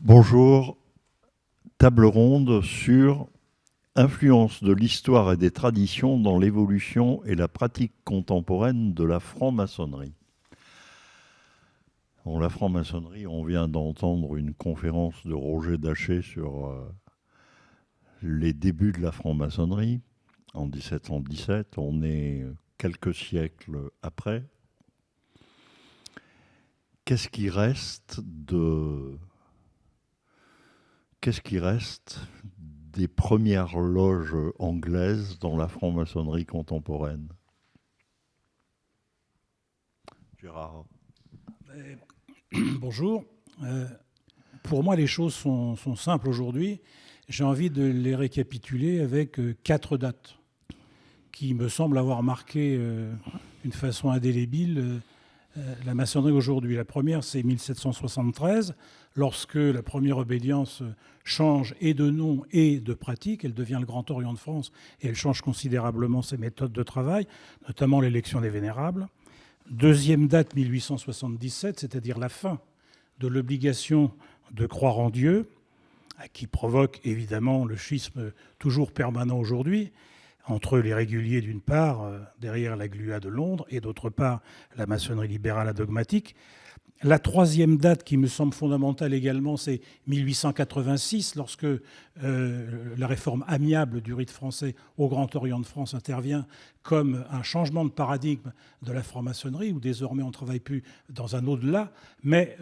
Bonjour, table ronde sur influence de l'histoire et des traditions dans l'évolution et la pratique contemporaine de la franc-maçonnerie. Bon, la franc-maçonnerie, on vient d'entendre une conférence de Roger Daché sur les débuts de la franc-maçonnerie en 1717. On est quelques siècles après. Qu'est-ce qui reste des premières loges anglaises dans la franc-maçonnerie contemporaine? Gérard. Bonjour. Pour moi, les choses sont simples aujourd'hui. J'ai envie de les récapituler avec 4 dates qui me semblent avoir marqué d'une façon indélébile la maçonnerie aujourd'hui. La première, c'est 1773, lorsque la première obédience change et de nom et de pratique. Elle devient le Grand Orient de France et elle change considérablement ses méthodes de travail, notamment l'élection des vénérables. Deuxième date, 1877, c'est-à-dire la fin de l'obligation de croire en Dieu, qui provoque évidemment le schisme toujours permanent aujourd'hui entre les réguliers d'une part, derrière la GLUA de Londres, et d'autre part la maçonnerie libérale adogmatique. La troisième date qui me semble fondamentale également, c'est 1886, lorsque la réforme amiable du rite français au Grand Orient de France intervient comme un changement de paradigme de la franc-maçonnerie, où désormais on ne travaille plus dans un au-delà, mais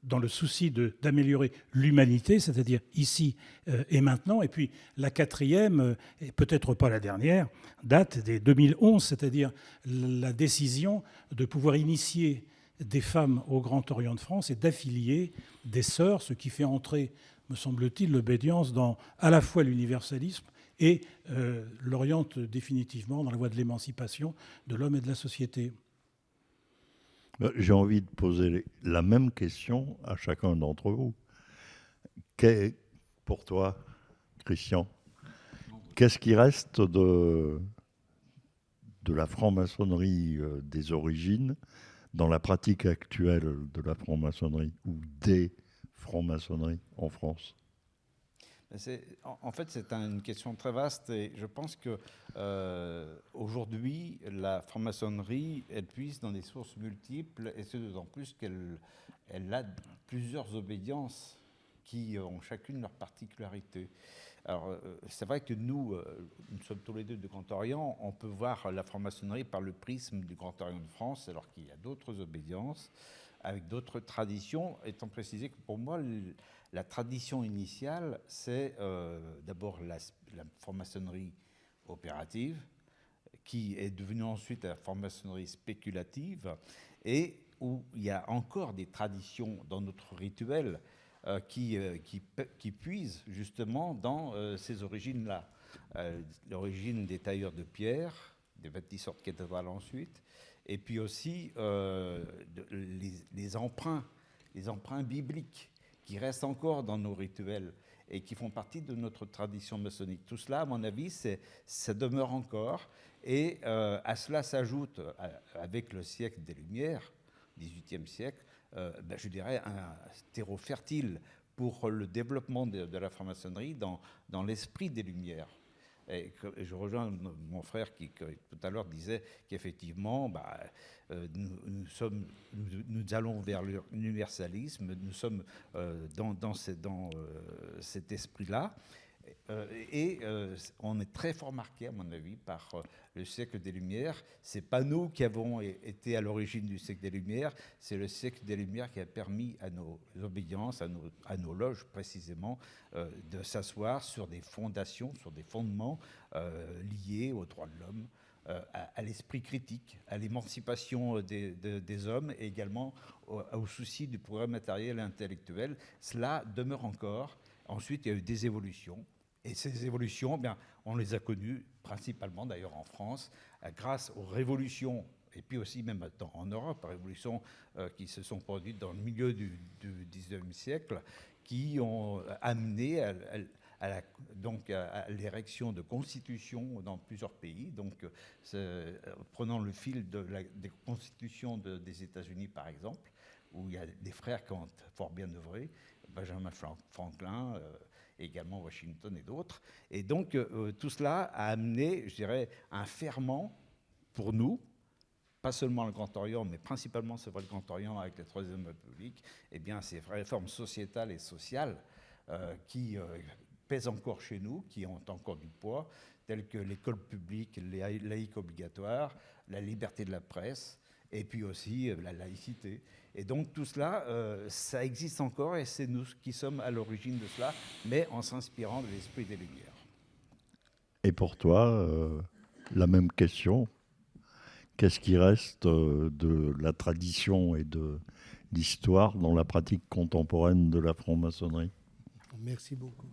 dans le souci d'améliorer l'humanité, c'est-à-dire ici et maintenant. Et puis la quatrième, et peut-être pas la dernière, date des 2011, c'est-à-dire la décision de pouvoir initier des femmes au Grand Orient de France et d'affilier des sœurs, ce qui fait entrer, me semble-t-il, l'obédience dans à la fois l'universalisme et l'oriente définitivement dans la voie de l'émancipation de l'homme et de la société. J'ai envie de poser la même question à chacun d'entre vous. Pour toi, Christian, qu'est-ce qui reste de la franc-maçonnerie des origines dans la pratique actuelle de la franc-maçonnerie ou des francs-maçonneries en France? En fait, c'est une question très vaste et je pense que aujourd'hui, la franc-maçonnerie, elle puise dans des sources multiples et c'est d'autant plus qu'elle a plusieurs obédiences qui ont chacune leur particularité. Alors, c'est vrai que nous sommes tous les deux du Grand Orient, on peut voir la franc-maçonnerie par le prisme du Grand Orient de France, alors qu'il y a d'autres obédiences avec d'autres traditions, étant précisé que pour moi, la tradition initiale, c'est d'abord la franc-maçonnerie opérative, qui est devenue ensuite la franc-maçonnerie spéculative, et où il y a encore des traditions dans notre rituel qui puisent justement dans ces origines-là. L'origine des tailleurs de pierre, des bâtisseurs de cathédrales ensuite, et puis aussi les emprunts bibliques qui restent encore dans nos rituels et qui font partie de notre tradition maçonnique. Tout cela, à mon avis, ça demeure encore. Et à cela s'ajoute, avec le siècle des Lumières, 18e siècle, je dirais un terreau fertile pour le développement de la franc-maçonnerie dans l'esprit des Lumières. Et je rejoins mon frère qui tout à l'heure disait qu'effectivement, nous allons vers l'universalisme, nous sommes dans cet esprit-là. On est très fort marqué, à mon avis, par le siècle des Lumières. Ce n'est pas nous qui avons été à l'origine du siècle des Lumières, c'est le siècle des Lumières qui a permis à nos obédiences, à nos loges précisément, de s'asseoir sur des fondations, sur des fondements liés aux droits de l'homme, à l'esprit critique, à l'émancipation des hommes et également au souci du progrès matériel et intellectuel. Cela demeure encore. Ensuite, il y a eu des évolutions. Et ces évolutions, on les a connues principalement d'ailleurs en France, grâce aux révolutions, et puis aussi même en Europe, révolutions qui se sont produites dans le milieu du XIXe siècle, qui ont amené à l'érection de constitutions dans plusieurs pays. Donc, prenant le fil des constitutions des États-Unis, par exemple, où il y a des frères qui ont fort bien œuvré, Benjamin Franklin, également Washington et d'autres. Et donc, tout cela a amené, je dirais, un ferment pour nous, pas seulement le Grand Orient, mais principalement, c'est vrai, le Grand Orient avec la Troisième République, eh bien, ces réformes sociétales et sociales qui pèsent encore chez nous, qui ont encore du poids, telles que l'école publique, les laïques obligatoires, la liberté de la presse, et puis aussi la laïcité. Et donc tout cela, ça existe encore, et c'est nous qui sommes à l'origine de cela, mais en s'inspirant de l'esprit des Lumières. Et pour toi, la même question. Qu'est-ce qui reste de la tradition et de l'histoire dans la pratique contemporaine de la franc-maçonnerie? Merci beaucoup.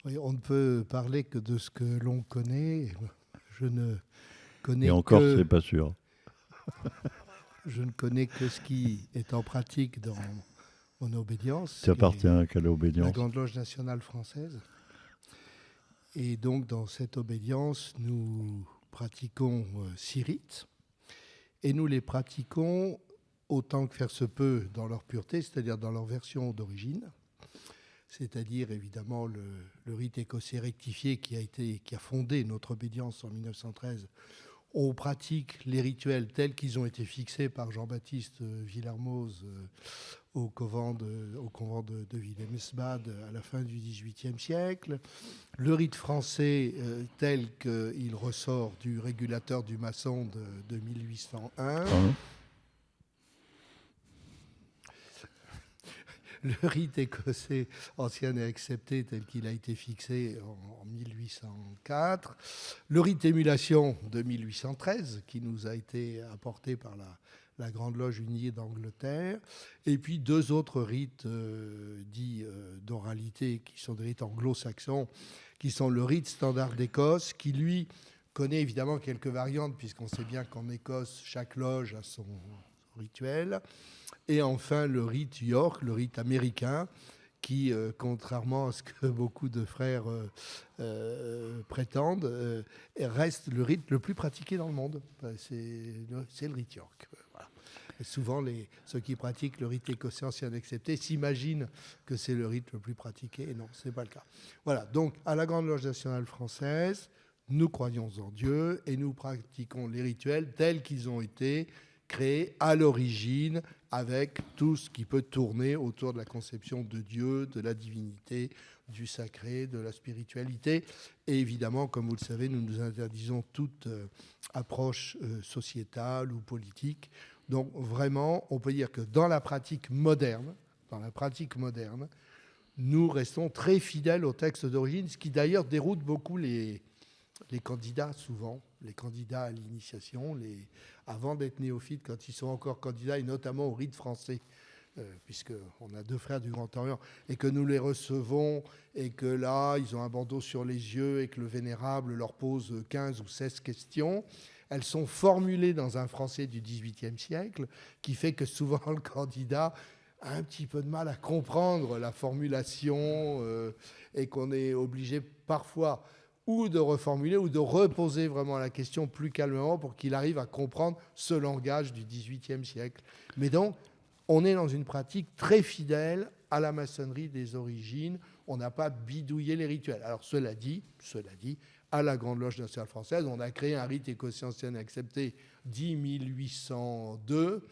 Oui, on ne peut parler que de ce que l'on connaît. Je ne connais Et encore, que... c'est pas sûr. Je ne connais que ce qui est en pratique dans mon obédience. Tu appartiens à quelle La obédience? Grande Loge nationale française. Et donc, dans cette obédience, nous pratiquons 6 rites. Et nous les pratiquons autant que faire se peut dans leur pureté, c'est-à-dire dans leur version d'origine. C'est-à-dire, évidemment, le rite écossais rectifié qui a fondé notre obédience en 1913. On pratique les rituels tels qu'ils ont été fixés par Jean-Baptiste Villermoz au convent de Wilhelmsbad à la fin du XVIIIe siècle. Le rite français tel qu'il ressort du régulateur du maçon de 1801. Le rite écossais ancien et accepté tel qu'il a été fixé en 1804. Le rite émulation de 1813 qui nous a été apporté par la Grande Loge unie d'Angleterre. Et puis 2 autres rites dits d'oralité qui sont des rites anglo-saxons, qui sont le rite standard d'Écosse qui, lui, connaît évidemment quelques variantes puisqu'on sait bien qu'en Écosse, chaque loge a son rituel. Et enfin, le rite York, le rite américain, qui, contrairement à ce que beaucoup de frères prétendent, reste le rite le plus pratiqué dans le monde. C'est le rite York. Voilà. Et souvent, ceux qui pratiquent le rite écossais ancien accepté s'imaginent que c'est le rite le plus pratiqué. Et non, ce n'est pas le cas. Voilà, donc à la Grande Loge nationale française, nous croyons en Dieu et nous pratiquons les rituels tels qu'ils ont été créé à l'origine avec tout ce qui peut tourner autour de la conception de Dieu, de la divinité, du sacré, de la spiritualité. Et évidemment, comme vous le savez, nous nous interdisons toute approche sociétale ou politique. Donc vraiment, on peut dire que dans la pratique moderne, nous restons très fidèles au texte d'origine, ce qui d'ailleurs déroute beaucoup les candidats, souvent, les candidats à l'initiation, avant d'être néophytes, quand ils sont encore candidats, et notamment au rite français, puisqu'on a 2 frères du Grand Orient, et que nous les recevons, et que là, ils ont un bandeau sur les yeux, et que le Vénérable leur pose 15 ou 16 questions. Elles sont formulées dans un français du XVIIIe siècle, qui fait que souvent le candidat a un petit peu de mal à comprendre la formulation, et qu'on est obligé parfois ou de reformuler, ou de reposer vraiment la question plus calmement pour qu'il arrive à comprendre ce langage du XVIIIe siècle. Mais donc, on est dans une pratique très fidèle à la maçonnerie des origines. On n'a pas bidouillé les rituels. Alors, cela dit, à la Grande Loge nationale française, on a créé un rite écossais ancien accepté dit 1802.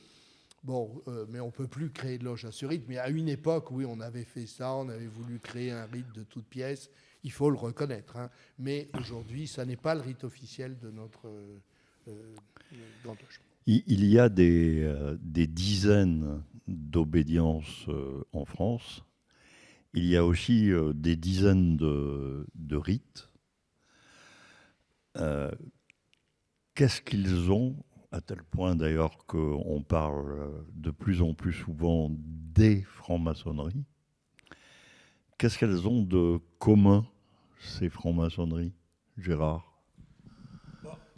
Bon, mais on ne peut plus créer de loge à ce rite. Mais à une époque, oui, on avait fait ça, on avait voulu créer un rite de toutes pièces. Il faut le reconnaître. Hein. Mais aujourd'hui, ça n'est pas le rite officiel de notre Grande Loge. Il y a des dizaines d'obédiences en France. Il y a aussi des dizaines de rites. Qu'est-ce qu'ils ont, à tel point d'ailleurs qu'on parle de plus en plus souvent des francs-maçonneries? Qu'est-ce qu'elles ont de commun, ces francs-maçonneries, Gérard?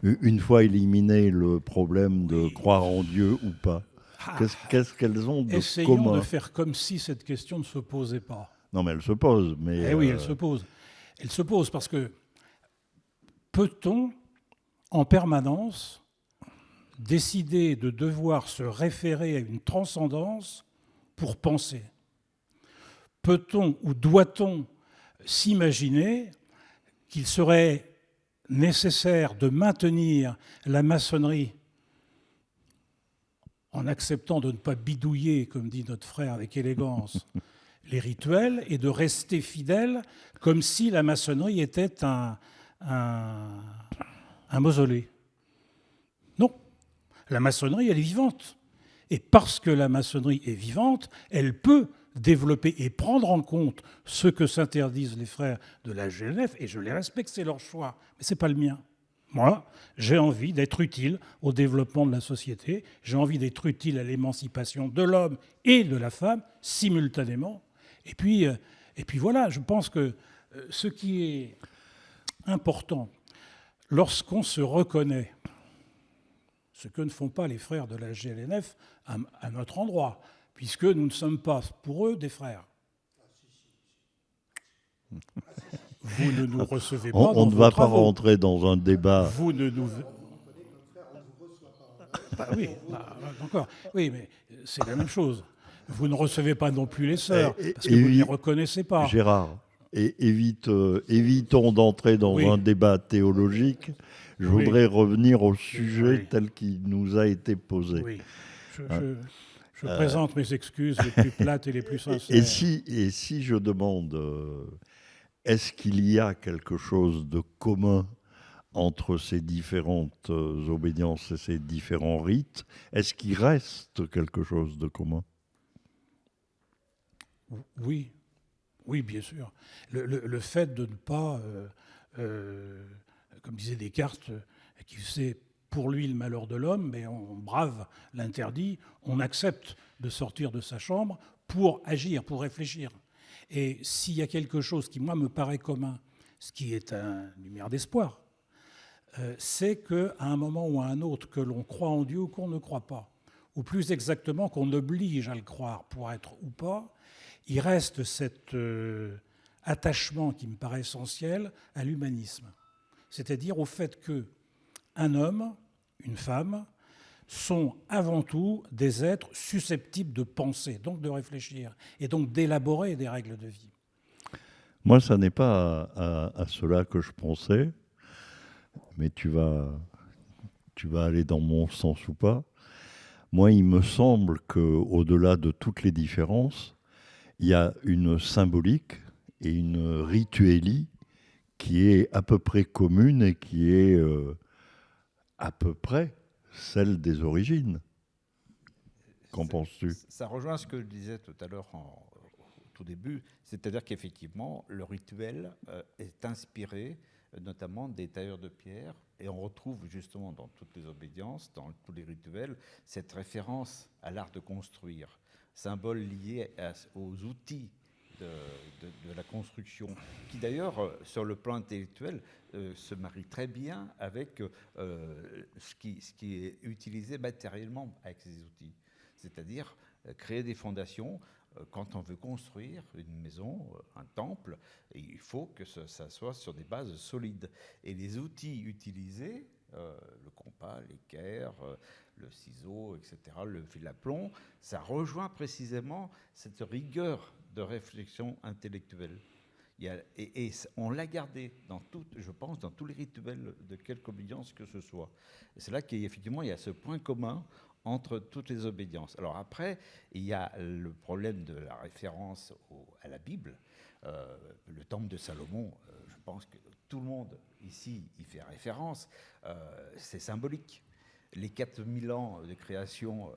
Une fois éliminé le problème de croire en Dieu ou pas, qu'est-ce qu'elles ont de Essayons commun? de faire comme si cette question ne se posait pas. Non, mais elle se pose. Mais oui, elle se pose. Elle se pose parce que peut-on, en permanence, décider de devoir se référer à une transcendance pour penser? Peut-on ou doit-on s'imaginer qu'il serait nécessaire de maintenir la maçonnerie en acceptant de ne pas bidouiller, comme dit notre frère avec élégance, les rituels, et de rester fidèle comme si la maçonnerie était un mausolée? Non, la maçonnerie, elle est vivante. Et parce que la maçonnerie est vivante, elle peut développer et prendre en compte ce que s'interdisent les frères de la GLF, et je les respecte, c'est leur choix, mais ce n'est pas le mien. Moi, j'ai envie d'être utile au développement de la société, j'ai envie d'être utile à l'émancipation de l'homme et de la femme simultanément. Et puis voilà, je pense que ce qui est important, lorsqu'on se reconnaît, ce que ne font pas les frères de la GLNF à notre endroit, puisque nous ne sommes pas, pour eux, des frères. Vous ne nous recevez pas On dans ne va vos pas travaux. rentrer dans un débat. Vous ne nous... oui, encore. Oui, mais c'est la même chose. Vous ne recevez pas non plus les sœurs, parce que vous ne les reconnaissez pas. Gérard, évitons d'entrer dans Oui. un débat théologique. Je Oui. voudrais revenir au sujet Oui. tel qu'il nous a été posé. Oui. Je présente mes excuses les plus plates et les plus sincères. Et si je demande, est-ce qu'il y a quelque chose de commun entre ces différentes obédiences et ces différents rites? Est-ce qu'il reste quelque chose de commun? Oui, oui, bien sûr. Le fait de ne pas, comme disait Descartes, qui faisait pour lui le malheur de l'homme, mais on brave l'interdit, on accepte de sortir de sa chambre pour agir, pour réfléchir. Et s'il y a quelque chose qui, moi, me paraît commun, ce qui est une lumière d'espoir, c'est qu'à un moment ou à un autre, que l'on croit en Dieu ou qu'on ne croit pas, ou plus exactement qu'on oblige à le croire pour être ou pas, il reste cet attachement qui me paraît essentiel à l'humanisme. C'est-à-dire au fait qu'un homme, une femme, sont avant tout des êtres susceptibles de penser, donc de réfléchir, et donc d'élaborer des règles de vie. Moi, ça n'est pas à cela que je pensais, mais tu vas aller dans mon sens ou pas. Moi, il me semble qu'au-delà de toutes les différences, il y a une symbolique et une rituélie qui est à peu près commune et qui est à peu près celle des origines. Qu'en penses-tu? Ça rejoint ce que je disais tout à l'heure au tout début, c'est-à-dire qu'effectivement, le rituel est inspiré notamment des tailleurs de pierre, et on retrouve justement dans toutes les obédiences, dans tous les rituels, cette référence à l'art de construire, symbole lié aux outils de la construction, qui d'ailleurs, sur le plan intellectuel, se marie très bien avec ce qui est utilisé matériellement avec ces outils. C'est-à-dire créer des fondations. Quand on veut construire une maison, un temple, il faut que ça soit sur des bases solides. Et les outils utilisés, le compas, l'équerre, le ciseau, etc., le fil à plomb, ça rejoint précisément cette rigueur de réflexion intellectuelle. Et on l'a gardé je pense, dans tous les rituels de quelque obédience que ce soit. Et c'est là qu'effectivement, il y a ce point commun entre toutes les obédiences. Alors après, il y a le problème de la référence à la Bible. Le temple de Salomon, je pense que tout le monde ici y fait référence. C'est symbolique. Les 4000 ans de création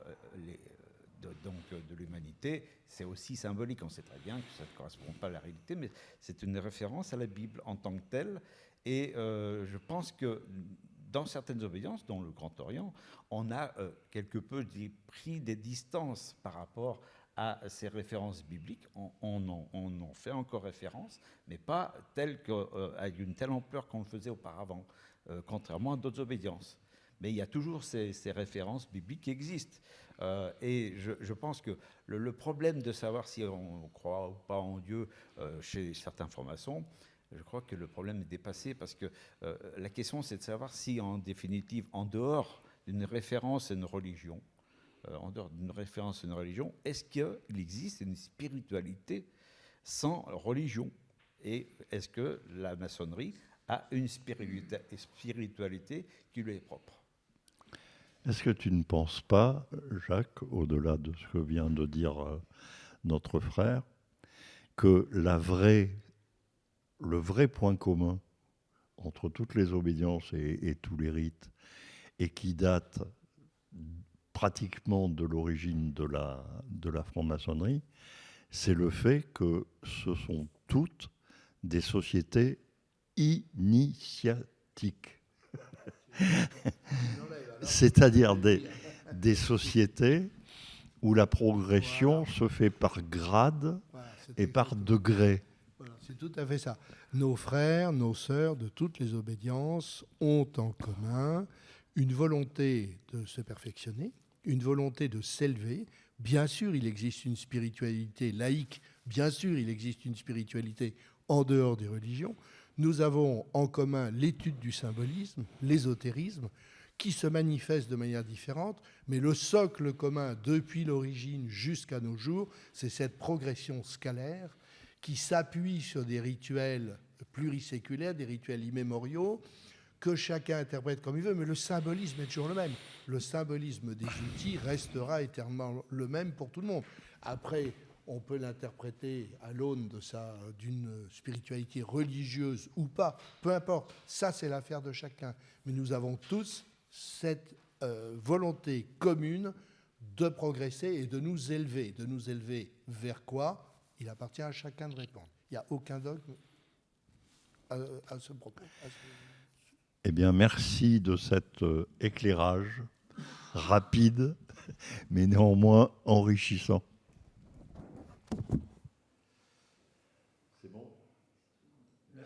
de l'humanité, c'est aussi symbolique. On sait très bien que ça ne correspond pas à la réalité, mais c'est une référence à la Bible en tant que telle. Et je pense que dans certaines obédiences, dont le Grand Orient, on a quelque peu pris des distances par rapport à ces références bibliques. On en fait encore référence, mais pas avec une telle ampleur qu'on le faisait auparavant, contrairement à d'autres obédiences. Mais il y a toujours ces références bibliques qui existent. Et je pense que le problème de savoir si on croit ou pas en Dieu chez certains francs-maçons, je crois que le problème est dépassé, parce que la question, c'est de savoir si, en définitive, en dehors d'une référence à une religion, est-ce qu'il existe une spiritualité sans religion? Et est-ce que la maçonnerie a une spiritualité qui lui est propre? Est-ce que tu ne penses pas, Jacques, au-delà de ce que vient de dire notre frère, que le vrai point commun entre toutes les obédiences et tous les rites, et qui date pratiquement de l'origine de la franc-maçonnerie, c'est le fait que ce sont toutes des sociétés initiatiques. C'est-à-dire des sociétés où la progression se fait par grade et par degré. Voilà, c'est tout à fait ça. Nos frères, nos sœurs de toutes les obédiences ont en commun une volonté de se perfectionner, une volonté de s'élever. Bien sûr, il existe une spiritualité laïque, bien sûr, il existe une spiritualité en dehors des religions. Nous avons en commun l'étude du symbolisme, l'ésotérisme, qui se manifeste de manière différente, mais le socle commun depuis l'origine jusqu'à nos jours, c'est cette progression scalaire qui s'appuie sur des rituels pluriséculaires, des rituels immémoriaux, que chacun interprète comme il veut, mais le symbolisme est toujours le même. Le symbolisme des outils restera éternellement le même pour tout le monde. Après, on peut l'interpréter à l'aune d'une spiritualité religieuse ou pas, peu importe, ça c'est l'affaire de chacun. Mais nous avons tous cette volonté commune de progresser et de nous élever. De nous élever vers quoi? Il appartient à chacun de répondre. Il n'y a aucun dogme à ce propos. Eh bien, merci de cet éclairage rapide, mais néanmoins enrichissant. C'est bon ?